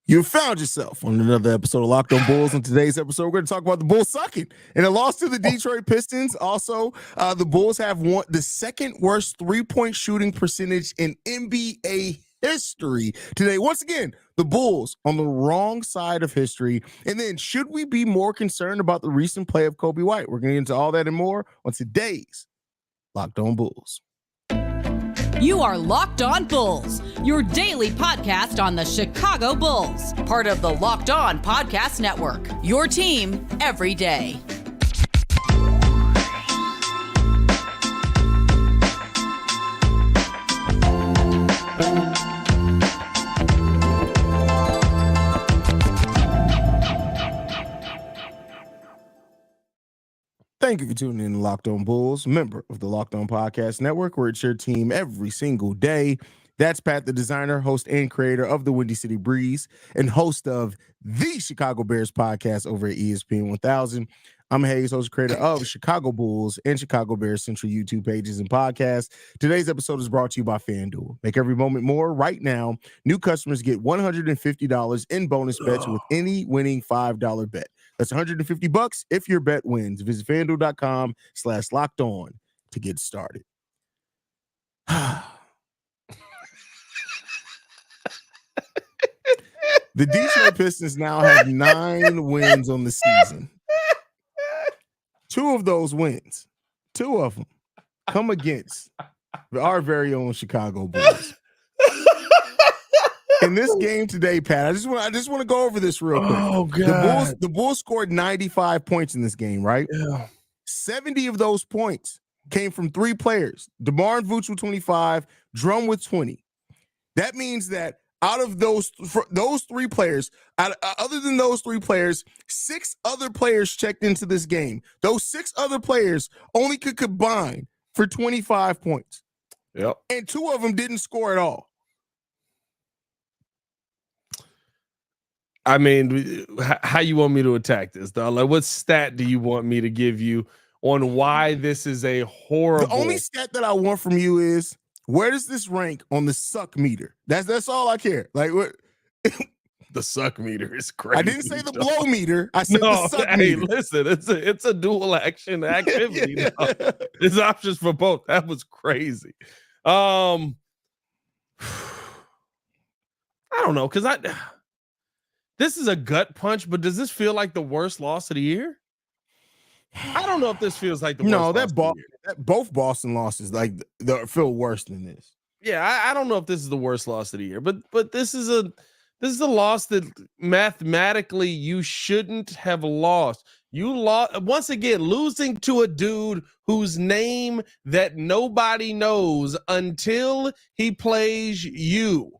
You found yourself on another episode of Locked On Bulls. On today's episode, we're going to talk about the Bulls sucking and a loss to the Detroit Pistons. Also, the Bulls have won the second worst three-point shooting percentage in NBA history today. Once again, the Bulls on the wrong side of history. And then, should we be more concerned about the recent play of Coby White? We're going to get into all that and more on today's Locked On Bulls. You are Locked On Bulls, your daily podcast on the Chicago Bulls, part of the Locked On Podcast Network, your team every day. Thank you for tuning in to Locked On Bulls, member of the Locked On Podcast Network, where it's your team every single day. That's Pat the Designer, host and creator of the Windy City Breeze, and host of the Chicago Bears podcast over at ESPN 1000. I'm Haize, host and creator of Chicago Bulls and Chicago Bears Central YouTube pages and podcasts. Today's episode is brought to you by FanDuel. Make every moment more right now. New customers get $150 in bonus bets with any winning $5 bet. That's $150 if your bet wins. Visit FanDuel.com/locked on to get started. The Detroit Pistons now have 9 wins on the season. 2 of those wins, 2 of them, come against our very own Chicago Bulls. In this game today, Pat, I just want to go over this real quick. Oh, God. The Bulls scored 95 points in this game, right? Yeah. 70 of those points came from 3 players. DeMar and Vooch with 25, Drum with 20. That means that out of those 3 players, other than those 3 players, 6 other players checked into this game. Those 6 other players only could combine for 25 points. Yep. And 2 of them didn't score at all. I mean, how you want me to attack this, though? Like, what stat do you want me to give you on why this is a horrible? The only stat that I want from you is, where does this rank on the suck meter? That's all I care. Like, what? The suck meter is crazy. I didn't say the blow meter. I said the suck meter. Listen, it's a dual action activity. Yeah. There's options for both. That was crazy. I don't know, because this is a gut punch, but does this feel like the worst loss of the year? I don't know if this feels like the worst loss of the year. Both Boston losses feel worse than this. Yeah, I don't know if this is the worst loss of the year, but this is a loss that mathematically you shouldn't have lost. You lost once again, losing to a dude whose name that nobody knows until he plays you.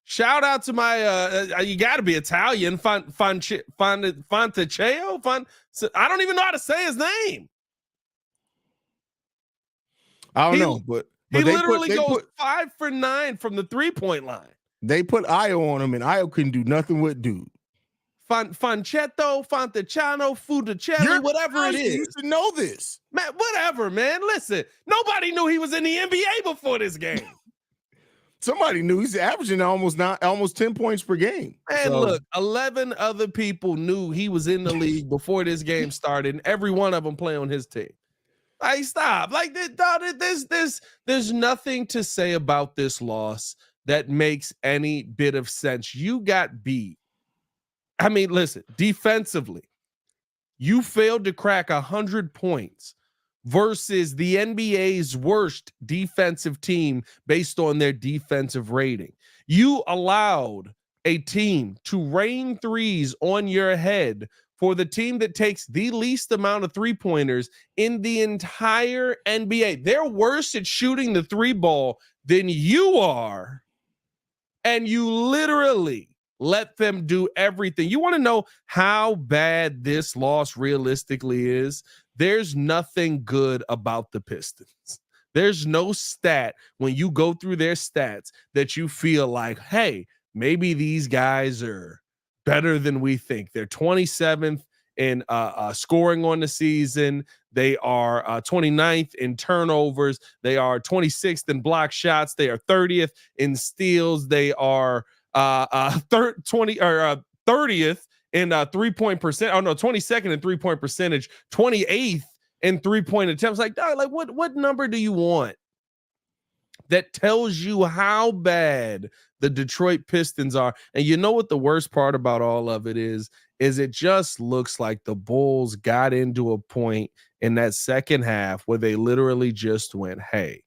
Shout out to my you got to be Italian, Fontecchio. I don't even know how to say his name. I don't know, but he literally goes 5 for 9 from the 3-point line. They put Io on him, and Io couldn't do nothing with dude. Fontecchio, Fontecciano, Fudicelli, whatever it is. You should know this. Man, whatever, man. Listen, nobody knew he was in the NBA before this game. Somebody knew. He's averaging almost 10 points per game. And look, 11 other people knew he was in the league before this game started, and every one of them play on his team. Like, stop. Like, there's nothing to say about this loss that makes any bit of sense. You got beat. I mean, listen, defensively, you failed to crack 100 points versus the NBA's worst defensive team based on their defensive rating. You allowed a team to rain threes on your head for the team that takes the least amount of three-pointers in the entire NBA. They're worse at shooting the 3 ball than you are, and you literally let them do everything. You want to know how bad this loss realistically is? There's nothing good about the Pistons. There's no stat when you go through their stats that you feel like, hey, maybe these guys are better than we think. They're 27th in scoring on the season. They are 29th in turnovers. They are 26th in block shots. They are 30th in steals. They are 30th in 3-point percent. Oh no, 22nd in 3-point percentage, 28th in 3-point attempts. Like, dog, like what number do you want that tells you how bad the Detroit Pistons are? And you know what the worst part about all of it is it just looks like the Bulls got into a point in that second half where they literally just went, hey,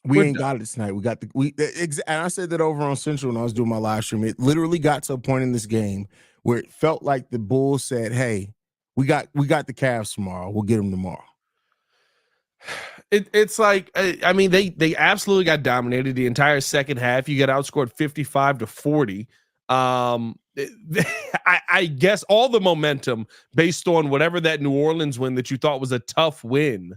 we ain't got it tonight. And I said that over on Central when I was doing my live stream. It literally got to a point in this game where it felt like the Bulls said, hey, we got the Cavs tomorrow. We'll get them tomorrow. It's like, I mean, they absolutely got dominated the entire second half. You got outscored 55-40. I guess all the momentum based on whatever that New Orleans win that you thought was a tough win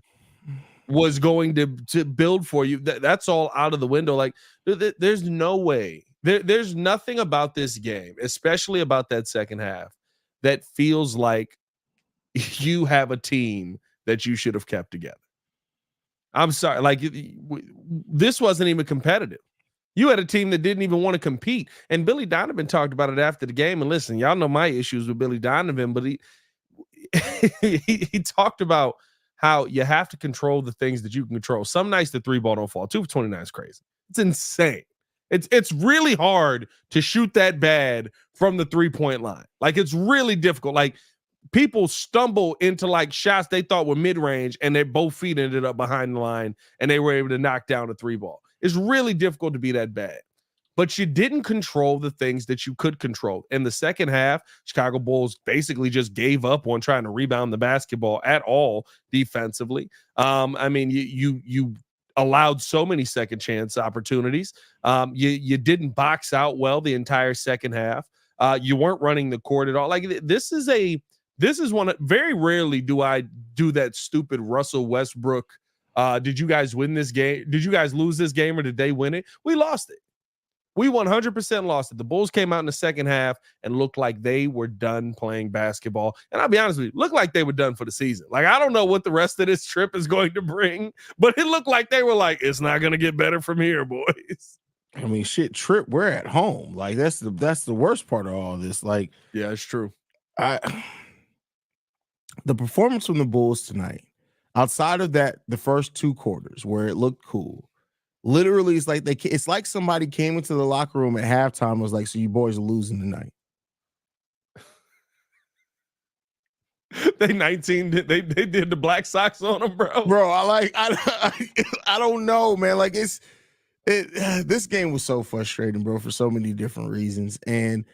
was going to build for you. That's all out of the window. Like, there's no way. There's nothing about this game, especially about that second half, that feels like you have a team that you should have kept together. I'm sorry. Like, this wasn't even competitive. You had a team that didn't even want to compete. And Billy Donovan talked about it after the game. And listen, y'all know my issues with Billy Donovan, but he talked about how you have to control the things that you can control. Some nights the 3 ball don't fall. 2 for 29 is crazy. It's insane. It's really hard to shoot that bad from the 3-point line. Like, it's really difficult. Like, people stumble into like shots they thought were mid-range and their both feet ended up behind the line and they were able to knock down a 3 ball. It's really difficult to be that bad. But you didn't control the things that you could control. In the second half, Chicago Bulls basically just gave up on trying to rebound the basketball at all defensively. I mean, you allowed so many second chance opportunities. You didn't box out well the entire second half. You weren't running the court at all. Like, this is one. Very rarely do I do that stupid Russell Westbrook. Did you guys win this game? Did you guys lose this game or did they win it? We lost it. We 100% lost it. The Bulls came out in the second half and looked like they were done playing basketball. And I'll be honest with you, looked like they were done for the season. Like, I don't know what the rest of this trip is going to bring, but it looked like they were like, it's not going to get better from here, boys. I mean, shit, Trip, we're at home. Like, that's the worst part of all this. Like, yeah, it's true. The performance from the Bulls tonight, outside of that, the first 2 quarters where it looked cool, literally, it's like somebody came into the locker room at halftime and was like, so you boys are losing tonight. They did the Black Sox on them, bro. Bro, I don't know, man. Like, this game was so frustrating, bro, for so many different reasons. And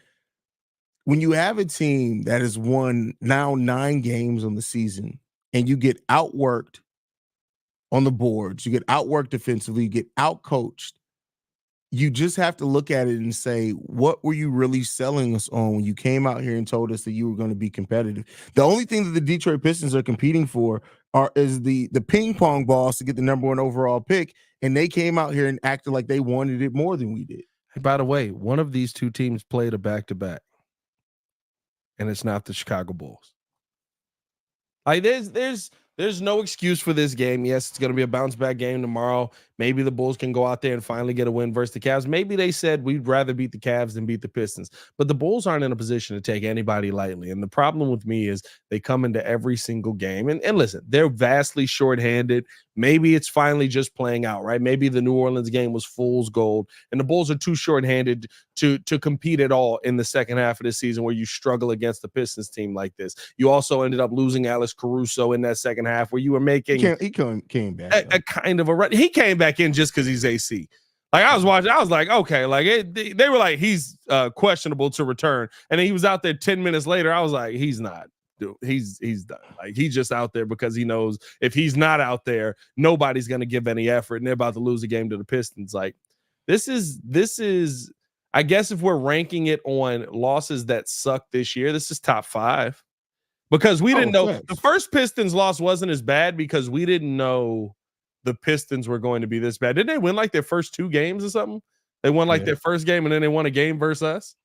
when you have a team that has won now 9 games on the season and you get outworked on the boards, you get outworked defensively, you get outcoached, you just have to look at it and say, what were you really selling us on when you came out here and told us that you were going to be competitive? The only thing that the Detroit Pistons are competing for is the ping pong balls to get the number 1 overall pick, and they came out here and acted like they wanted it more than we did. Hey, by the way, one of these 2 teams played a back-to-back, and it's not the Chicago Bulls. Like, there's no excuse for this game. Yes, it's going to be a bounce back game tomorrow. Maybe the Bulls can go out there and finally get a win versus the Cavs. Maybe they said we'd rather beat the Cavs than beat the Pistons. But the Bulls aren't in a position to take anybody lightly. And the problem with me is they come into every single game. And listen, they're vastly shorthanded. Maybe it's finally just playing out, right? Maybe the New Orleans game was fool's gold. And the Bulls are too shorthanded to compete at all in the second half of the season where you struggle against the Pistons team like this. You also ended up losing Alex Caruso in that second half where you were making he came back a kind of a run. He came back in just because he's AC. Like, I was watching, I was like, okay, like they were like, he's questionable to return. And then he was out there 10 minutes later. I was like, he's not. Dude, he's done. Like, he's just out there because he knows if he's not out there, nobody's going to give any effort, and they're about to lose a game to the Pistons. Like, this is, I guess if we're ranking it on losses that suck this year, this is top 5 because we didn't know the first Pistons loss wasn't as bad because we didn't know the Pistons were going to be this bad. Didn't they win like their first 2 games or something? They won like their first game and then they won a game versus us.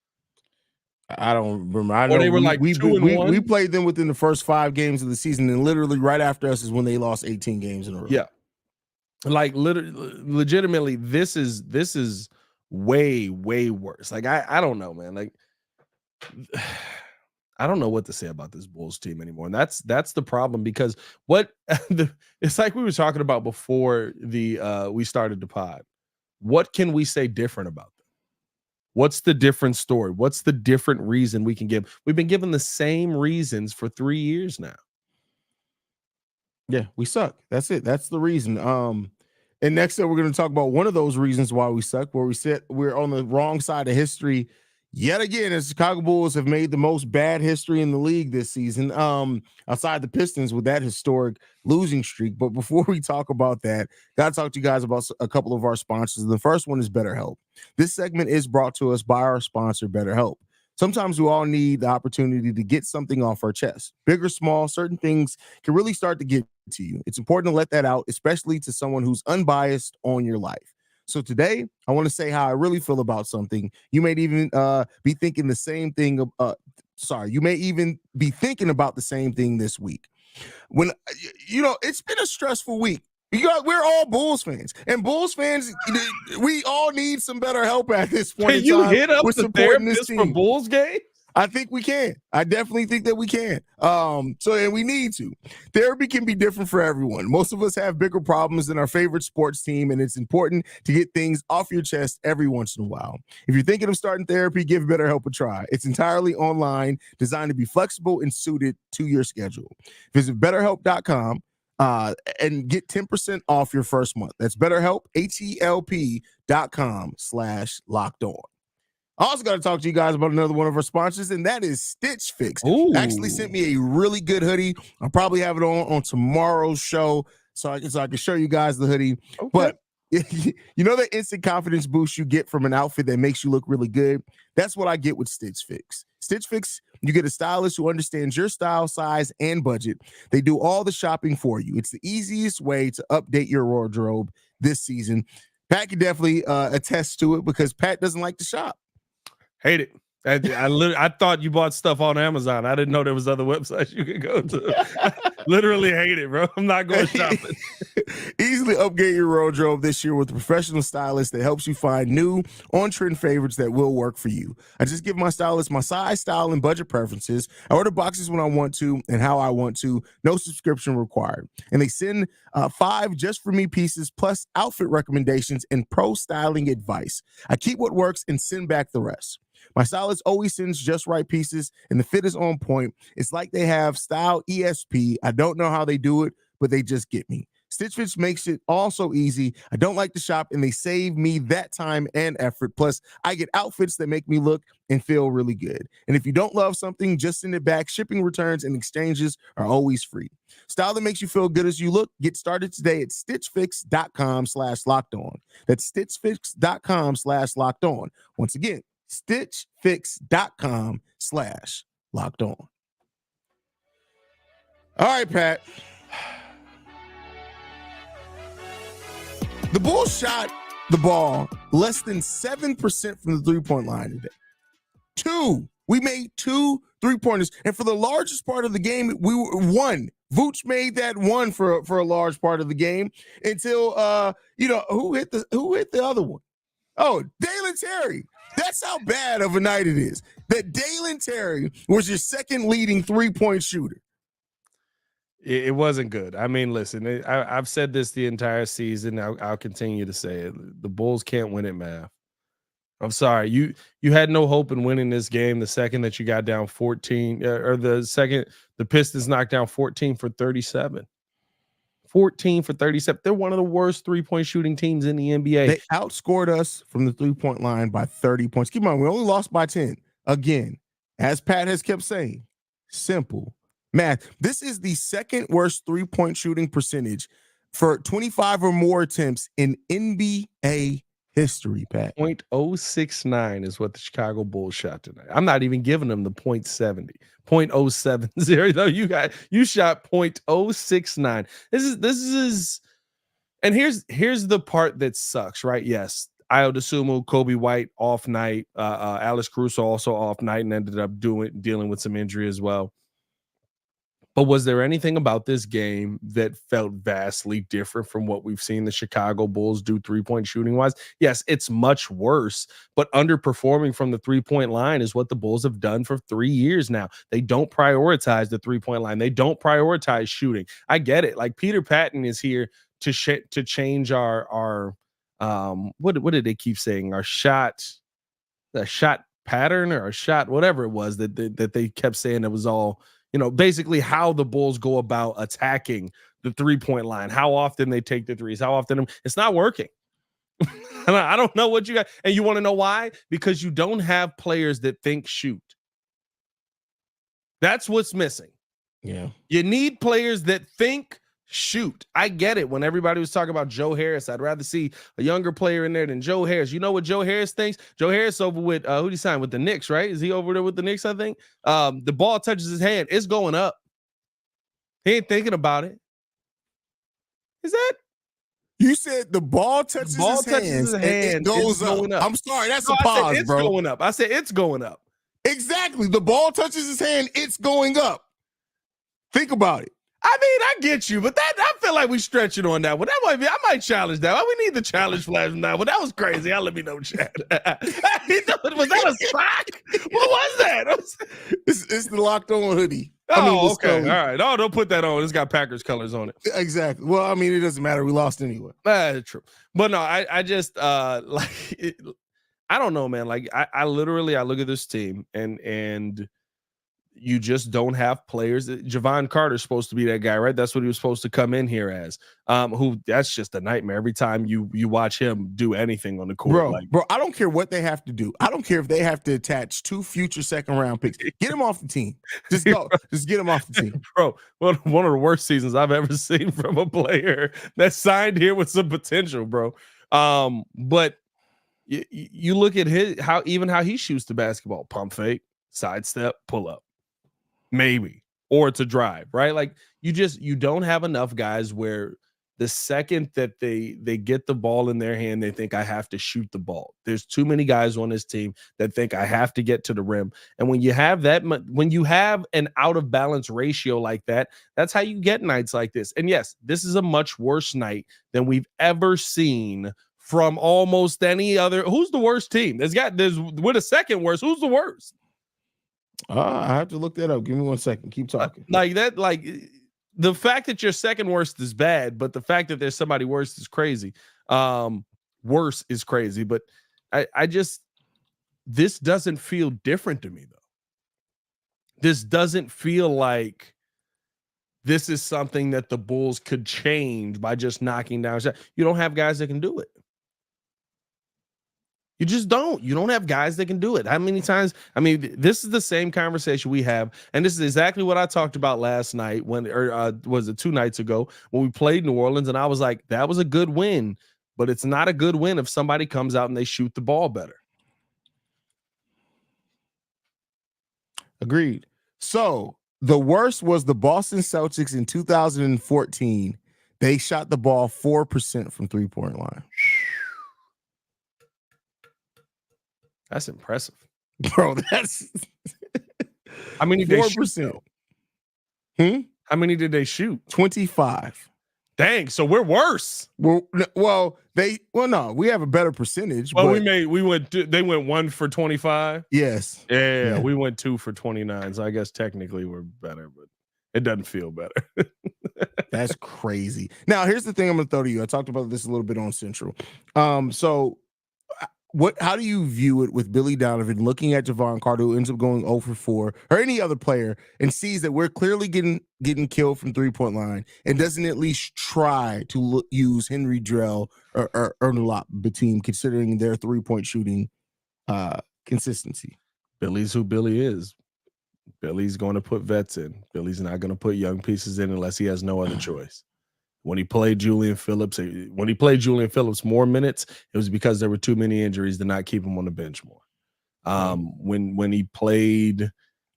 I don't remember. I know they were like we played them within the first 5 games of the season, and literally right after us is when they lost 18 games in a row. Yeah, like legitimately, this is way worse. Like I don't know, man. Like I don't know what to say about this Bulls team anymore. And that's the problem, because it's like we were talking about before we started the pod. What can we say different about them? What's the different story? What's the different reason we can give? We've been given the same reasons for 3 years now. Yeah, we suck. That's it. That's the reason. And next up, we're going to talk about one of those reasons why we suck, where we're on the wrong side of history yet again, as Chicago Bulls have made the most bad history in the league this season, outside the Pistons with that historic losing streak. But before we talk about that, got to talk to you guys about a couple of our sponsors. The first one is BetterHelp. This segment is brought to us by our sponsor, BetterHelp. Sometimes we all need the opportunity to get something off our chest. Big or small, certain things can really start to get to you. It's important to let that out, especially to someone who's unbiased on your life. So today, I want to say how I really feel about something. You may even be thinking the same thing. You may even be thinking about the same thing this week. When it's been a stressful week. We're all Bulls fans, and Bulls fans, we all need some better help at this point. Can you hit up the therapist for Bulls game? I think we can. I definitely think that we can. And we need to. Therapy can be different for everyone. Most of us have bigger problems than our favorite sports team, and it's important to get things off your chest every once in a while. If you're thinking of starting therapy, give BetterHelp a try. It's entirely online, designed to be flexible and suited to your schedule. Visit BetterHelp.com and get 10% off your first month. That's BetterHelp, HELP.com/lockedon. I also got to talk to you guys about another one of our sponsors, and that is Stitch Fix. Ooh. Actually sent me a really good hoodie. I'll probably have it on tomorrow's show so I can show you guys the hoodie. Okay. But you know the instant confidence boost you get from an outfit that makes you look really good? That's what I get with Stitch Fix. Stitch Fix, you get a stylist who understands your style, size, and budget. They do all the shopping for you. It's the easiest way to update your wardrobe this season. Pat can definitely attest to it because Pat doesn't like to shop. Hate it. I thought you bought stuff on Amazon. I didn't know there was other websites you could go to. I literally hate it, bro. I'm not going shopping. Easily upgrade your wardrobe this year with a professional stylist that helps you find new on-trend favorites that will work for you. I just give my stylist my size, style, and budget preferences. I order boxes when I want to and how I want to. No subscription required. And they send 5 just for me pieces plus outfit recommendations and pro styling advice. I keep what works and send back the rest. My stylist always sends just right pieces, and the fit is on point. It's like they have style ESP. I don't know how they do it, but they just get me. Stitch Fix makes it all so easy. I don't like to shop, and they save me that time and effort. Plus, I get outfits that make me look and feel really good. And if you don't love something, just send it back. Shipping, returns, and exchanges are always free. Style that makes you feel good as you look. Get started today at stitchfix.com/lockedon. That's stitchfix.com/lockedon. Once again, stitchfix.com/lockedon. All right, Pat. The Bulls shot the ball less than 7% from the three-point line today. We made 2 3-pointers, and for the largest part of the game, we were 1. Vooch made that 1 for a large part of the game until who hit the other one? Oh, Dalen Terry. That's how bad of a night it is. That Dalen Terry was your second leading 3-point shooter. It wasn't good. I mean, listen, I've said this the entire season. I'll continue to say it. The Bulls can't win at math. I'm sorry. You had no hope in winning this game the second that you got down 14, or the second the Pistons knocked down 14 for 37. 14 for 37. They're one of the worst 3-point shooting teams in the NBA. They outscored us from the 3-point line by 30 points. Keep in mind, we only lost by 10. Again, as Pat has kept saying, simple math. This is the second worst 3-point shooting percentage for 25 or more attempts in NBA history, Pat. .069 is what the Chicago Bulls shot tonight. I'm not even giving them the .70. .070. No, you shot .069. This is and here's the part that sucks, right? Yes, Ayo Dosunmu, Coby White off night, Alex Caruso also off night and ended up dealing with some injury as well. But was there anything about this game that felt vastly different from what we've seen the Chicago Bulls do 3-point shooting wise? Yes, it's much worse, but underperforming from the 3-point line is what the Bulls have done for 3 years now. They don't prioritize the 3-point line. They don't prioritize shooting. I get it. Like Peter Patton is here to change our what did they keep saying? Our shot pattern or a shot, whatever it was that they kept saying it was all, basically how the Bulls go about attacking the 3-point line, how often they take the threes, how often it's not working. I don't know what you got. And you want to know why? Because you don't have players that think shoot. That's what's missing. Yeah. You need players that think shoot. I get it. When everybody was talking about Joe Harris, I'd rather see a younger player in there than Joe Harris. You know what Joe Harris thinks? Joe Harris over with who did he sign with the Knicks, right? Is he over there with the Knicks? I think the ball touches his hand, it's going up. He ain't thinking about it. Is that? You said the ball touches his hand, it goes up. I'm sorry, that's a pause, it's bro. Going up. I said it's going up. Exactly. The ball touches his hand, it's going up. Think about it. I mean, I get you, but I feel like we stretching on that one. That might be. I might challenge that. We need the challenge flash now. But that was crazy. I'll let me know, Chad. Was that a sock? What was that? It's the Locked On hoodie. Oh, okay. All right. Oh, don't put that on. It's got Packers colors on it. Exactly. Well, I mean, it doesn't matter. We lost anyway. True. But no, I just I don't know, man. Like I literally look at this team and you just don't have players. Javon Carter's supposed to be that guy, right? That's what he was supposed to come in here as. That's just a nightmare every time you watch him do anything on the court. Bro, I don't care what they have to do. I don't care if they have to attach 2 future second-round picks. Get him off the team. Just go. Just get him off the team. Bro, one of the worst seasons I've ever seen from a player that signed here with some potential, bro. But you look at how he shoots the basketball. Pump fake, sidestep, pull up. Maybe, or it's a drive, right? Like you don't have enough guys where the second that they get the ball in their hand, they think I have to shoot the ball. There's too many guys on this team that think I have to get to the rim. And when you have when you have an out of balance ratio like that, that's how you get nights like this. And yes, this is a much worse night than we've ever seen from almost any other. Who's the worst team? We're the second worst. Who's the worst? I have to look that up. Give me 1 second. Keep talking. Like the fact that your second worst is bad, but the fact that there's somebody worse is crazy. Worse is crazy, but I just, this doesn't feel different to me though. This doesn't feel like this is something that the Bulls could change by just knocking down shots. You don't have guys that can do it. You just don't. You don't have guys that can do it. How many times? I mean, this is the same conversation we have, and this is exactly what I talked about last night was it 2 nights ago when we played New Orleans, and I was like, that was a good win, but it's not a good win if somebody comes out and they shoot the ball better. Agreed. So the worst was the Boston Celtics in 2014. They shot the ball 4% from 3-point line. That's impressive, bro. That's how many? 4%. How many did they shoot? 25. Dang. So we're worse. No, we have a better percentage. Well, they went 1 for 25. Yes. Yeah. We went 2 for 29. So I guess technically we're better, but it doesn't feel better. That's crazy. Now, here's the thing I'm going to throw to you. I talked about this a little bit on Central. How do you view it with Billy Donovan looking at Javon Carter, who ends up going 0 for 4, or any other player, and sees that we're clearly getting killed from 3-point line, and doesn't at least try to use Henry Drell or Ernalop Batum, considering their 3-point shooting consistency? Billy's who Billy is. Billy's going to put vets in. Billy's not going to put young pieces in unless he has no other choice. When he played Julian Phillips more minutes, it was because there were too many injuries to not keep him on the bench more. When he played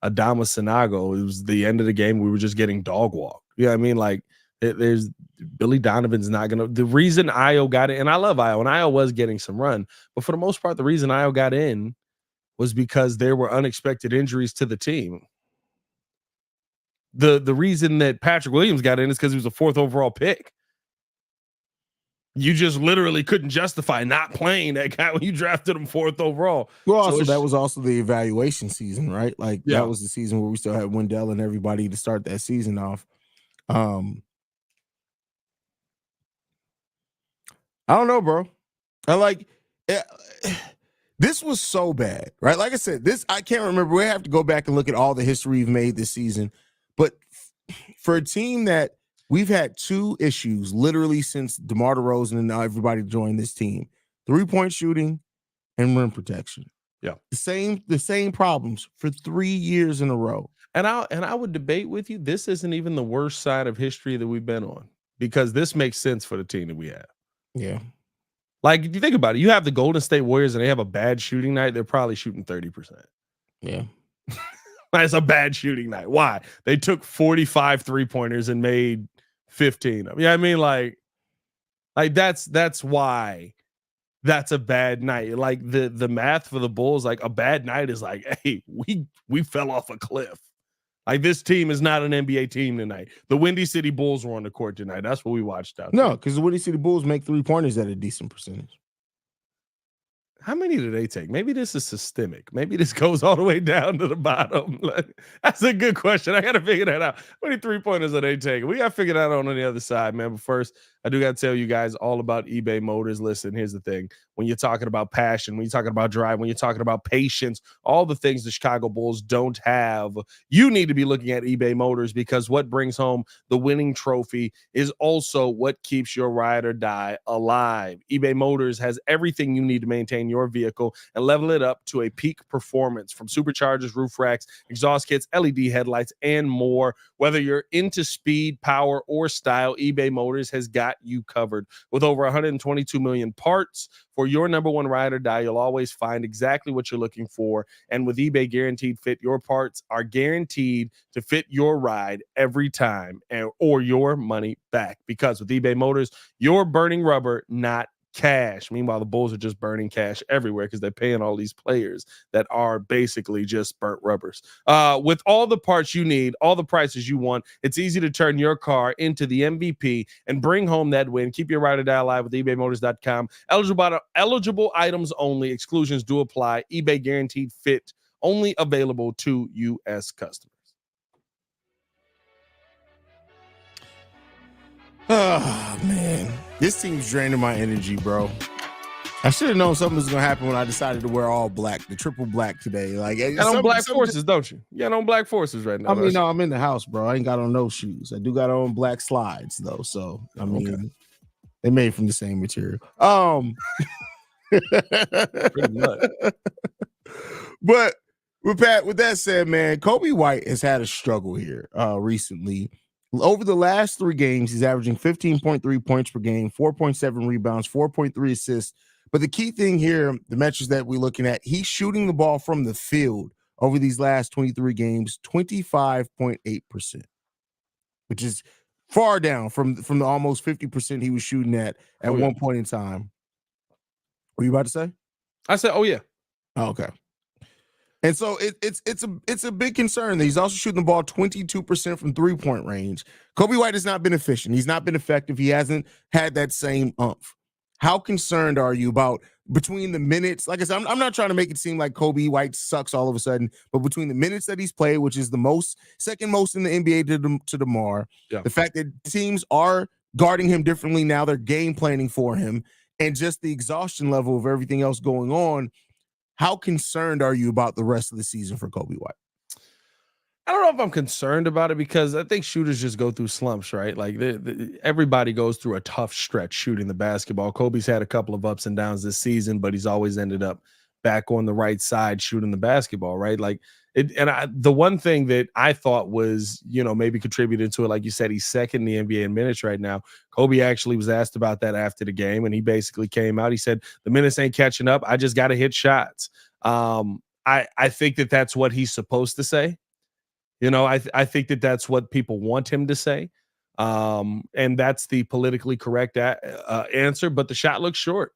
Adama Sanago, it was the end of the game. We were just getting dog walked. You know what I mean? Like there's Billy Donovan's not going to. The reason Ayo got it, and I love Ayo, and Ayo was getting some run, but for the most part, the reason Ayo got in was because there were unexpected injuries to the team. The reason that Patrick Williams got in is because he was a 4th overall pick. You just literally couldn't justify not playing that guy when you drafted him 4th overall. Well, also that was also the evaluation season, right? Like that was the season where we still had Wendell and everybody to start that season off. I don't know, bro. This was so bad, right? Like I said, I can't remember. We have to go back and look at all the history we've made this season. But for a team that we've had 2 issues literally since DeMar DeRozan and now everybody joined this team, 3-point shooting and rim protection. Yeah. The same problems for 3 years in a row. And I would debate with you, this isn't even the worst side of history that we've been on, because this makes sense for the team that we have. Yeah. Like, if you think about it, you have the Golden State Warriors and they have a bad shooting night, they're probably shooting 30%. Yeah. That's a bad shooting night. Why? They took 45 3-pointers and made 15 of them. Yeah, I mean, like that's why that's a bad night. Like the math for the Bulls, like a bad night is like, hey, we fell off a cliff. Like, this team is not an NBA team tonight. The Windy City Bulls were on the court tonight. That's what we watched out there. No, because the Windy City Bulls make 3-pointers at a decent percentage. How many do they take? Maybe this is systemic. Maybe this goes all the way down to the bottom. That's a good question. I got to figure that out. How many 3-pointers are they taking? We got to figure that out on the other side, man. But first, I do got to tell you guys all about eBay Motors. Listen, here's the thing. When you're talking about passion, when you're talking about drive, when you're talking about patience, all the things the Chicago Bulls don't have, you need to be looking at eBay Motors, because what brings home the winning trophy is also what keeps your ride or die alive. eBay Motors has everything you need to maintain your vehicle and level it up to a peak performance, from superchargers, roof racks, exhaust kits, LED headlights, and more. Whether you're into speed, power, or style, eBay Motors has got you covered. With over 122 million parts for your number one ride or die, you'll always find exactly what you're looking for. And with eBay Guaranteed Fit, your parts are guaranteed to fit your ride every time, or your money back. Because with eBay Motors, you're burning rubber, not cash. Meanwhile, the Bulls are just burning cash everywhere because they're paying all these players that are basically just burnt rubbers. With all the parts you need, all the prices you want, it's easy to turn your car into the MVP and bring home that win. Keep your ride or die alive with ebaymotors.com. Eligible items only. Exclusions do apply. eBay Guaranteed Fit, only available to U.S. customers. Oh, man. This team's draining my energy, bro. I should have known something was going to happen when I decided to wear all black, the triple black today. Like, you got on black forces, don't you? You got on black forces right now. I mean, no, I'm in the house, bro. I ain't got on no shoes. I do got on black slides, though. So, I mean, they made from the same material. Pretty much. But with that said, man, Coby White has had a struggle here recently. Over the last 3 games, he's averaging 15.3 points per game, 4.7 rebounds, 4.3 assists. But the key thing here, the metrics that we're looking at, he's shooting the ball from the field over these last 23 games, 25.8%, which is far down from the almost 50% he was shooting at one point in time. What were you about to say? I said, oh, yeah. Oh, okay. And so it's a big concern that he's also shooting the ball 22% from 3-point range. Coby White has not been efficient. He's not been effective. He hasn't had that same oomph. How concerned are you about between the minutes? Like I said, I'm not trying to make it seem like Coby White sucks all of a sudden, but between the minutes that he's played, which is the second most in the NBA to DeMar, the fact that teams are guarding him differently now, they're game planning for him, and just the exhaustion level of everything else going on, how concerned are you about the rest of the season for Coby White? I don't know if I'm concerned about it, because I think shooters just go through slumps, right? Like everybody goes through a tough stretch shooting the basketball. Kobe's had a couple of ups and downs this season, but he's always ended up back on the right side shooting the basketball, right? Like the one thing that I thought was, maybe contributed to it, like you said, he's second in the NBA in minutes right now. Kobe actually was asked about that after the game, and he basically came out. He said, the minutes ain't catching up. I just got to hit shots. I think that that's what he's supposed to say. I think that that's what people want him to say. And that's the politically correct answer, but the shot looks short.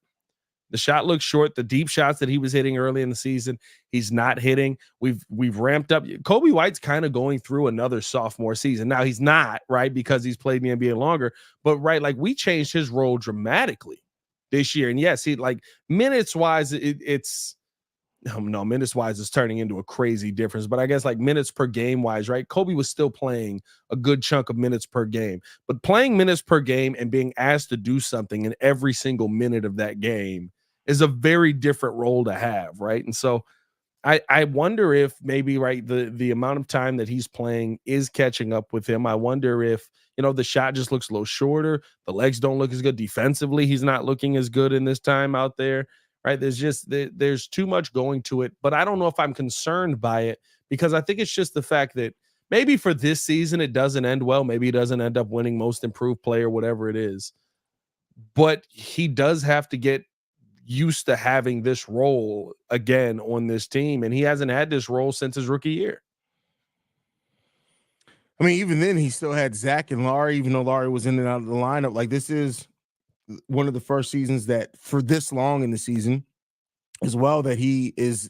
The shot looks short. The deep shots that he was hitting early in the season, he's not hitting. We've ramped up. Coby White's kind of going through another sophomore season. Now he's not, right, because he's played in the NBA longer, but right, like we changed his role dramatically this year. And yes, he like minutes wise, it's no, minutes wise is turning into a crazy difference, but I guess like minutes per game wise, right? Coby was still playing a good chunk of minutes per game, but playing minutes per game and being asked to do something in every single minute of that game is a very different role to have, right? And so I wonder if maybe, right, the amount of time that he's playing is catching up with him. I wonder if, the shot just looks a little shorter. The legs don't look as good defensively. He's not looking as good in this time out there, right? There's too much going to it, but I don't know if I'm concerned by it because I think it's just the fact that maybe for this season, it doesn't end well. Maybe he doesn't end up winning most improved player, whatever it is, but he does have to get used to having this role again on this team, and he hasn't had this role since his rookie year. I mean, even then, he still had Zach and Laurie, even though Laurie was in and out of the lineup. Like, this is one of the first seasons that for this long in the season as well that he's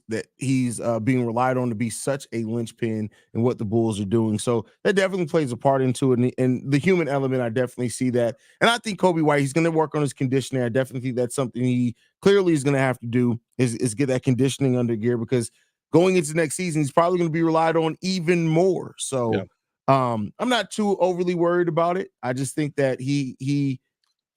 being relied on to be such a linchpin in what the Bulls are doing. So that definitely plays a part into it. And the human element, I definitely see that. And I think Coby White, he's going to work on his conditioning. I definitely think that's something he clearly is going to have to do is get that conditioning under gear, because going into next season, he's probably going to be relied on even more. So yeah. I'm not too overly worried about it. I just think that he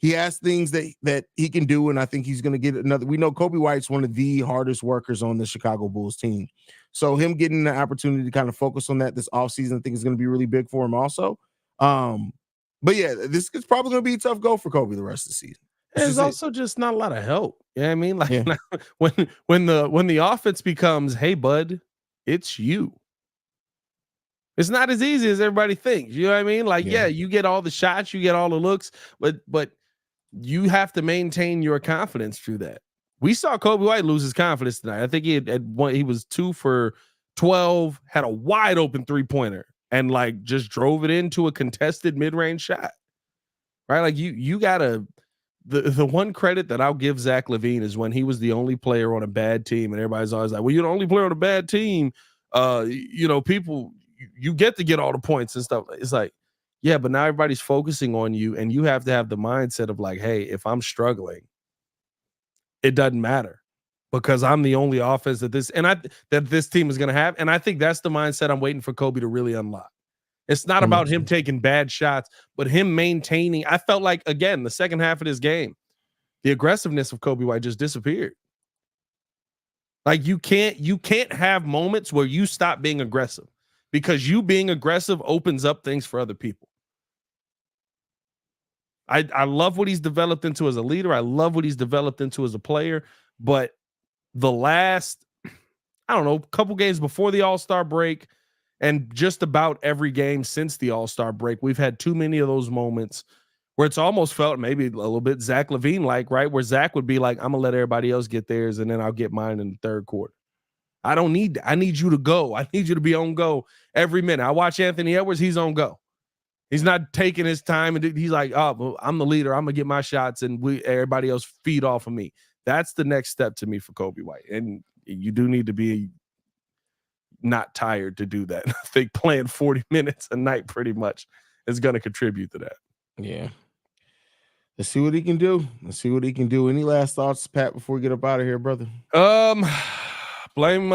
has things that he can do, and I think he's going to get another. We know Coby White's one of the hardest workers on the Chicago Bulls team. So him getting the opportunity to kind of focus on that this offseason, I think is going to be really big for him also. But yeah, this is probably going to be a tough go for Coby the rest of the season. There's also just not a lot of help. You know what I mean? Like when the offense becomes, hey, bud, it's you. It's not as easy as everybody thinks. You know what I mean? Like, yeah, you get all the shots, you get all the looks, but you have to maintain your confidence through that. We saw Coby White lose his confidence tonight. I think he was 2 for 12, had a wide open 3-pointer, and like just drove it into a contested mid-range shot. Right? Like you gotta. The one credit that I'll give Zach LaVine is when he was the only player on a bad team, and everybody's always like, "Well, you're the only player on a bad team." People. You get to get all the points and stuff. It's like, yeah, but now everybody's focusing on you, and you have to have the mindset of like, hey, if I'm struggling, it doesn't matter because I'm the only offense that this team is going to have. And I think that's the mindset I'm waiting for Coby to really unlock. It's not about him taking bad shots, but him maintaining. I felt like, again, the second half of this game, the aggressiveness of Coby White just disappeared. Like you can't have moments where you stop being aggressive, because you being aggressive opens up things for other people. I love what he's developed into as a leader. I love what he's developed into as a player. But the last, couple games before the All-Star break and just about every game since the All-Star break, we've had too many of those moments where it's almost felt maybe a little bit Zach LaVine-like, right? Where Zach would be like, I'm going to let everybody else get theirs, and then I'll get mine in the third quarter. I need you to go. I need you to be on go every minute. I watch Anthony Edwards. He's on go. He's not taking his time. And he's like, oh, well, I'm the leader. I'm going to get my shots, and everybody else feed off of me. That's the next step to me for Coby White. And you do need to be not tired to do that. I think playing 40 minutes a night pretty much is going to contribute to that. Yeah. Let's see what he can do. Any last thoughts, Pat, before we get up out of here, brother? Blame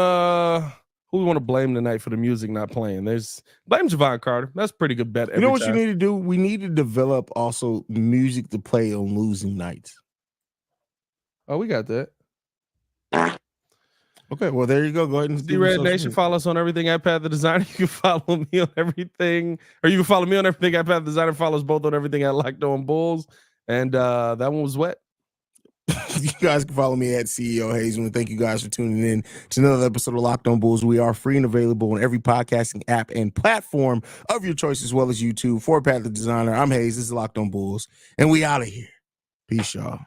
who we want to blame tonight for the music not playing. Blame Javon Carter. That's a pretty good bet. You know what you need to do? We need to develop also music to play on losing nights. Oh, we got that. Okay, well, there you go. Go ahead and do Red Nation. Follow us on everything at Pat the Designer. You can follow me on everything, or you can follow me on everything at Pat the Designer. Follow us both on everything at Locked On Bulls. And that one was wet. You guys can follow me at CEO Haize. And thank you guys for tuning in to another episode of Locked On Bulls. We are free and available on every podcasting app and platform of your choice, as well as YouTube. For Pat the Designer, I'm Haize. This is Locked On Bulls, and we out of here. Peace, y'all.